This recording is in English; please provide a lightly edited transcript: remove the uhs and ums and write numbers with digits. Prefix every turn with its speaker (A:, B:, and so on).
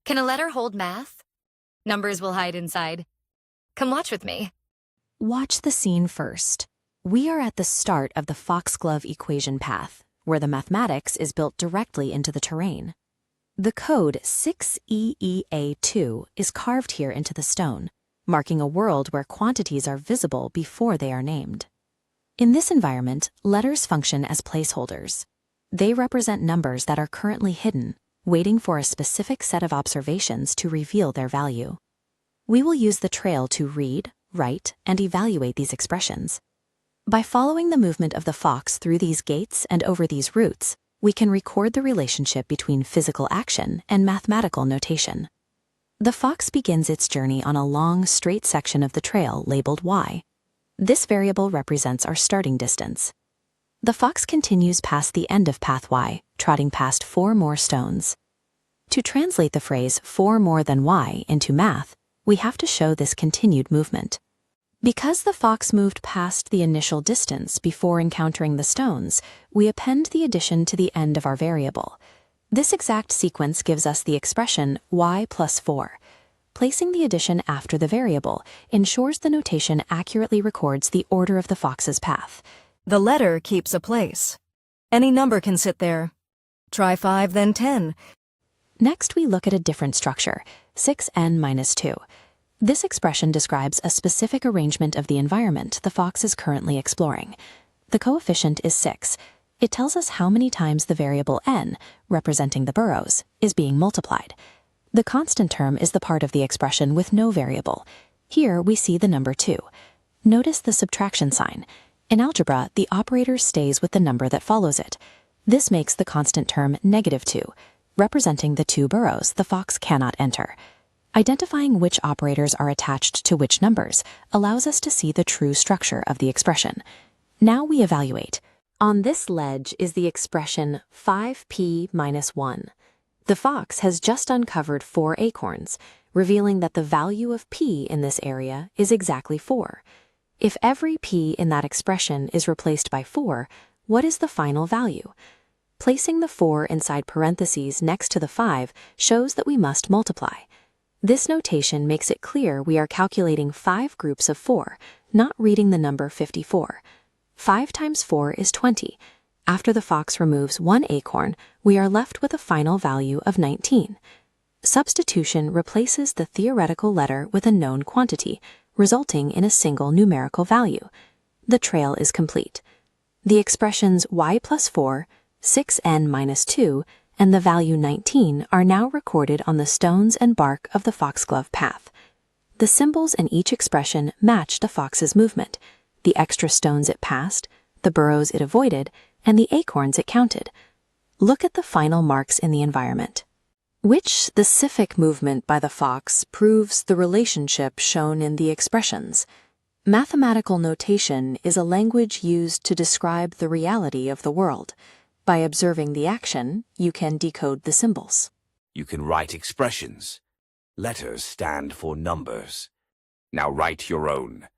A: Can a letter hold math? Numbers will hide inside. Come watch with me.
B: Watch the scene first. We are at the start of the foxglove equation path, where the mathematics is built directly into the terrain. The code 6.EE.A.2 is carved here into the stone, marking a world where quantities are visible before they are named. In this environment, letters function as placeholders. They represent numbers that are currently hidden, waiting for a specific set of observations to reveal their value. We will use the trail to read, write, and evaluate these expressions. By following the movement of the fox through these gates and over these routes, we can record the relationship between physical action and mathematical notation. The fox begins its journey on a long, straight section of the trail labeled y. This variable represents our starting distance. The fox continues past the end of path y, trotting past 4 more stones. To translate the phrase 4 more than y into math, we have to show this continued movement. Because the fox moved past the initial distance before encountering the stones, we append the addition to the end of our variable. This exact sequence gives us the expression y plus 4. Placing the addition after the variable ensures the notation accurately records the order of the fox's path.
C: The letter keeps a place. Any number can sit there. Try 5, then 10.
B: Next, we look at a different structure, 6n-2. This expression describes a specific arrangement of the environment the fox is currently exploring. The coefficient is 6. It tells us how many times the variable n, representing the burrows, is being multiplied. The constant term is the part of the expression with no variable. Here we see the number 2. Notice the subtraction sign. In algebra, the operator stays with the number that follows it. This makes the constant term -2, representing the 2 burrows the fox cannot enter. Identifying which operators are attached to which numbers allows us to see the true structure of the expression. Now we evaluate. On this ledge is the expression 5p minus 1. The fox has just uncovered 4 acorns, revealing that the value of p in this area is exactly 4. If every p in that expression is replaced by 4, what is the final value? Placing the 4 inside parentheses next to the 5 shows that we must multiply. This notation makes it clear we are calculating 5 groups of 4, not reading the number 54. 5 times 4 is 20. After the fox removes 1 acorn, we are left with a final value of 19. Substitution replaces the theoretical letter with a known quantity, resulting in a single numerical value. The trail is complete. The expressions y plus 4, 6n-2, and the value 19 are now recorded on the stones and bark of the foxglove path. The symbols in each expression match the fox's movement, the extra stones it passed, the burrows it avoided, and the acorns it counted. Look at the final marks in the environment. Which specific movement by the fox proves the relationship shown in the expressions? Mathematical notation is a language used to describe the reality of the world. By observing the action, you can decode the symbols.
D: You can write expressions. Letters stand for numbers. Now write your own.